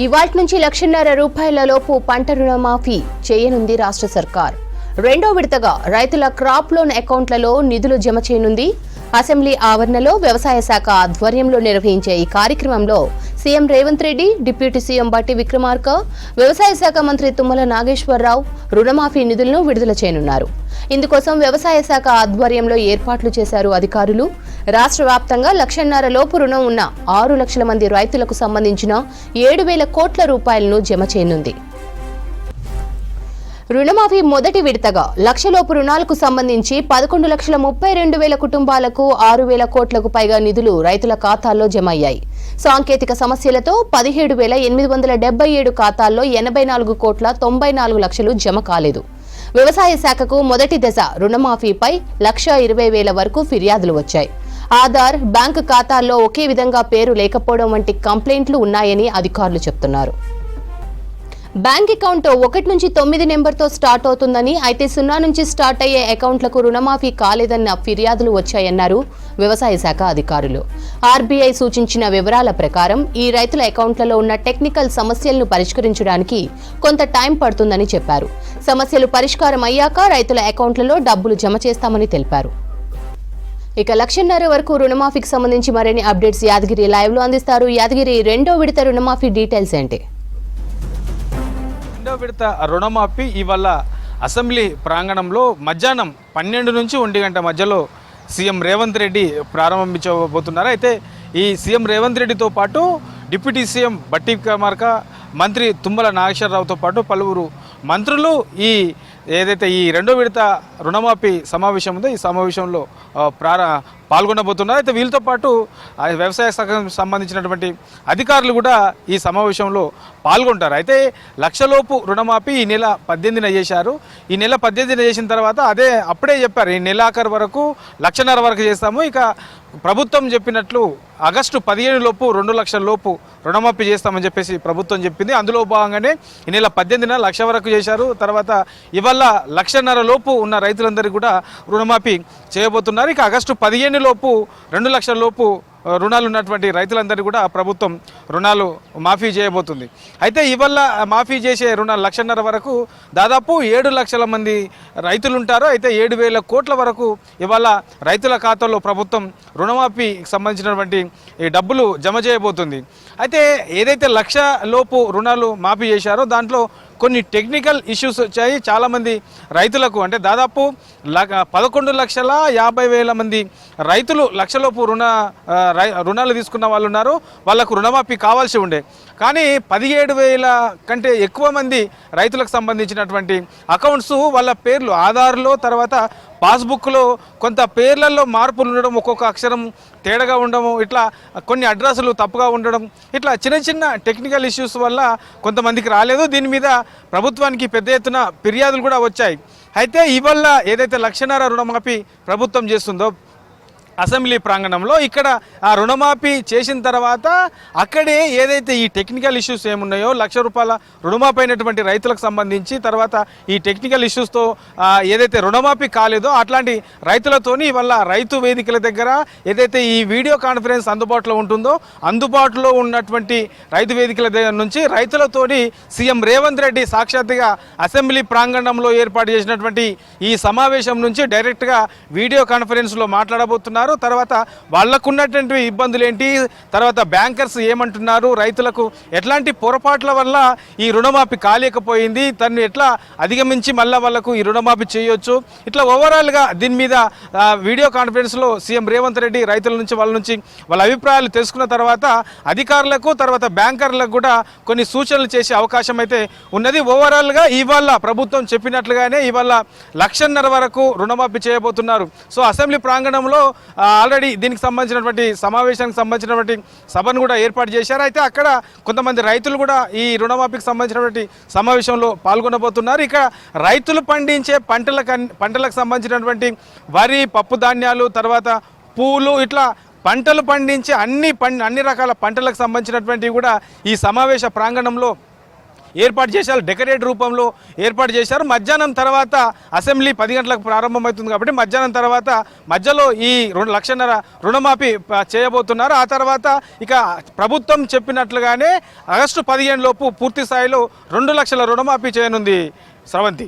ఇవాల్టి నుంచి ₹1,50,000 లోపు పంట రుణమాఫీ చేయనుంది రాష్ట్ర సర్కార్. రెండో విడతగా రైతుల క్రాప్ లోన్ అకౌంట్లలో నిధులు జమ చేయనుంది. అసెంబ్లీ ఆవరణలో వ్యవసాయ శాఖ ఆధ్వర్యంలో నిర్వహించే ఈ కార్యక్రమంలో CM Revanth Reddy, deputy CM బట్టి విక్రమార్క, వ్యవసాయ శాఖ మంత్రి తుమ్మల నాగేశ్వరరావు రుణమాఫీ నిధులను విడుదల చేయనున్నారు. ఇందుకోసం వ్యవసాయ శాఖ ఆధ్వర్యంలో ఏర్పాట్లు చేశారు అధికారులు. రాష్ట్ర వ్యాప్తంగా ₹1,50,000 లోపు రుణం ఉన్న 6 లక్షల మంది రైతులకు సంబంధించిన 7,000 కోట్ల రూపాయలను జమ చేయనుంది. రుణమాఫీ మొదటి విడతగా 1,00,000 లోపు రుణాలకు సంబంధించి 11,32,000 కుటుంబాలకు 6,000 కోట్లకు పైగా నిధులు రైతుల ఖాతాల్లో జమ అయ్యాయి. సాంకేతిక సమస్యలతో 17,877 ఖాతాల్లో 84,94,00,000 జమ కాలేదు. వ్యవసాయ శాఖకు మొదటి దశ రుణమాఫీపై 1,20,000 వరకు ఫిర్యాదులు వచ్చాయి. ఆధార్, బ్యాంకు ఖాతాల్లో ఒకే విధంగా పేరు లేకపోవడం వంటి కంప్లైంట్లు ఉన్నాయని అధికారులు చెబుతున్నారు. బ్యాంక్ అకౌంట్ 1 నుంచి 9 నెంబర్తో స్టార్ట్ అవుతుందని, అయితే 0 నుంచి స్టార్ట్ అయ్యే అకౌంట్లకు రుణమాఫీ కాలేదన్న ఫిర్యాదులు వచ్చాయన్నారు వ్యవసాయ శాఖ అధికారులు. ఆర్బీఐ సూచించిన వివరాల ప్రకారం ఈ రైతుల అకౌంట్లలో ఉన్న టెక్నికల్ సమస్యలను పరిష్కరించడానికి కొంత టైం పడుతుందని చెప్పారు. సమస్యలు పరిష్కారం అయ్యాక రైతుల అకౌంట్లలో డబ్బులు జమ చేస్తామని తెలిపారు. ఇక 1,50,000 వరకు రుణమాఫీకి సంబంధించి మరిన్ని అప్డేట్స్ యాదగిరి లైవ్ లో అందిస్తారు. యాదగిరి, రెండో విడత రుణమాఫీ డీటెయిల్స్ ఏంటి? రెండో విడత రుణమాఫీ ఇవాళ అసెంబ్లీ ప్రాంగణంలో మధ్యాహ్నం 12 నుంచి 1 గంట మధ్యలో సీఎం రేవంత్ రెడ్డి ప్రారంభించబోతున్నారు. అయితే ఈ సీఎం రేవంత్ రెడ్డితో పాటు డిప్యూటీ సీఎం బట్టి విక్రమార్క, మంత్రి తుమ్మల నాగేశ్వరరావుతో పాటు పలువురు మంత్రులు ఏదైతే ఈ రెండో విడత రుణమాఫీ సమావేశం ఉందో ఈ సమావేశంలో పాల్గొనబోతున్నారు. అయితే వీళ్ళతో పాటు వ్యవసాయ శాఖకు సంబంధించినటువంటి అధికారులు కూడా ఈ సమావేశంలో పాల్గొంటారు. అయితే 1,00,000 లోపు రుణమాఫీ ఈ నెల 18న చేశారు. ఈ నెల 18న చేసిన తర్వాత అప్పుడే చెప్పారు ఈ నెలాఖరు వరకు 1,50,000 వరకు చేస్తాము. ఇక ప్రభుత్వం చెప్పినట్లు ఆగస్టు 15 లోపు 2,00,000 లోపు రుణమాఫీ చేస్తామని చెప్పేసి ప్రభుత్వం చెప్పింది. అందులో భాగంగానే ఈ నెల 18న 1,00,000 వరకు చేశారు. తర్వాత ఇవాళ 1,50,000 లోపు ఉన్న రైతులందరికీ కూడా రుణమాఫీ చేయబోతున్నారు. ఇక ఆగస్టు 15 లోపు 2,00,000 లోపు రుణాలు ఉన్నటువంటి రైతులందరికీ కూడా ప్రభుత్వం రుణాలు మాఫీ చేయబోతుంది. అయితే ఇవాళ మాఫీ చేసే రుణాలు 1,50,000 వరకు దాదాపు 7 లక్షల మంది రైతులు ఉంటారు. అయితే 7,000 కోట్ల వరకు ఇవాళ రైతుల ఖాతాలో ప్రభుత్వం రుణమాఫీకి సంబంధించినటువంటి ఈ డబ్బులు జమ చేయబోతుంది. అయితే ఏదైతే 1,00,000 లోపు రుణాలు మాఫీ చేశారో దాంట్లో కొన్ని టెక్నికల్ ఇష్యూస్ వచ్చాయి. చాలామంది రైతులకు అంటే దాదాపు 11,50,000 మంది రైతులు 1,00,000 లోపు రుణాలు తీసుకున్న వాళ్ళు ఉన్నారు. వాళ్ళకు రుణమాఫీ కావాల్సి ఉండే, కానీ 17,000 కంటే ఎక్కువ మంది రైతులకు సంబంధించినటువంటి అకౌంట్స్ వాళ్ళ పేర్లు ఆధార్లో, తర్వాత పాస్బుక్లో కొంత పేర్లలో మార్పులు ఉండడం, ఒక్కొక్క అక్షరం తేడాగా ఉండడం, ఇట్లా కొన్ని అడ్రస్లు తప్పుగా ఉండడం, ఇట్లా చిన్న చిన్న టెక్నికల్ ఇష్యూస్ వల్ల కొంతమందికి రాలేదు. దీని మీద ప్రభుత్వానికి పెద్ద ఎత్తున ఫిర్యాదులు కూడా వచ్చాయి. అయితే ఇవాళ ఏదైతే 1,50,000 రుణమాఫీ ప్రభుత్వం చేస్తుందో అసెంబ్లీ ప్రాంగణంలో ఇక్కడ ఆ రుణమాఫీ చేసిన తర్వాత అక్కడే ఏదైతే ఈ టెక్నికల్ ఇష్యూస్ ఏమున్నాయో 1,00,000 రూపాయల రుణమాఫీ అయినటువంటి రైతులకు సంబంధించి తర్వాత ఈ టెక్నికల్ ఇష్యూస్తో ఏదైతే రుణమాఫీ కాలేదో అట్లాంటి రైతులతోని ఇవాళ రైతు వేదికల దగ్గర ఏదైతే ఈ వీడియో కాన్ఫరెన్స్ అందుబాటులో ఉంటుందో అందుబాటులో ఉన్నటువంటి రైతు వేదికల దగ్గర నుంచి రైతులతోని సీఎం రేవంత్ రెడ్డి సాక్షాత్తుగా అసెంబ్లీ ప్రాంగణంలో ఏర్పాటు చేసినటువంటి ఈ సమావేశం నుంచి డైరెక్ట్గా వీడియో కాన్ఫరెన్స్లో మాట్లాడబోతున్నారు. తర్వాత వాళ్లకున్నటువంటి ఇబ్బందులు ఏంటి, తర్వాత బ్యాంకర్స్ ఏమంటున్నారు, రైతులకు ఎట్లాంటి పొరపాట్ల వల్ల ఈ రుణమాఫీ కాలేకపోయింది, తను ఎట్లా అధిగమించి మళ్ళీ వాళ్ళకు ఈ రుణమాఫీ చేయొచ్చు, ఇట్లా ఓవరాల్గా దీని మీద వీడియో కాన్ఫరెన్స్లో సీఎం రేవంత్ రెడ్డి రైతుల నుంచి వాళ్ళ అభిప్రాయాలు తెలుసుకున్న తర్వాత అధికారులకు తర్వాత బ్యాంకర్లకు కూడా కొన్ని సూచనలు చేసే అవకాశం అయితే ఉన్నది. ఓవరాల్గా ఇవాళ ప్రభుత్వం చెప్పినట్లుగానే ఇవాళ 1,50,000 వరకు రుణమాఫీ చేయబోతున్నారు. సో అసెంబ్లీ ప్రాంగణంలో ఆల్రెడీ దీనికి సంబంధించినటువంటి సమావేశానికి సంబంధించినటువంటి సభను కూడా ఏర్పాటు చేశారు. అయితే అక్కడ కొంతమంది రైతులు కూడా ఈ రుణమాఫీకి సంబంధించినటువంటి సమావేశంలో పాల్గొనబోతున్నారు. ఇక రైతులు పండించే పంటలకు సంబంధించినటువంటి వరి, పప్పు ధాన్యాలు, తర్వాత పూలు, ఇట్లా పంటలు పండించే అన్ని రకాల పంటలకు సంబంధించినటువంటివి కూడా ఈ సమావేశ ప్రాంగణంలో ఏర్పాటు చేశారు, డెకరేట్ రూపంలో ఏర్పాటు చేశారు. మధ్యాహ్నం తర్వాత అసెంబ్లీ 10 గంటలకు ప్రారంభమవుతుంది కాబట్టి మధ్యాహ్నం తర్వాత మధ్యలో ఈ 2,00,000 రుణమాఫీ చేయబోతున్నారు. ఆ తర్వాత ఇక ప్రభుత్వం చెప్పినట్లుగానే ఆగస్టు 15 లోపు పూర్తి స్థాయిలో 2 లక్షల రుణమాఫీ చేయనుంది. స్రవంతి.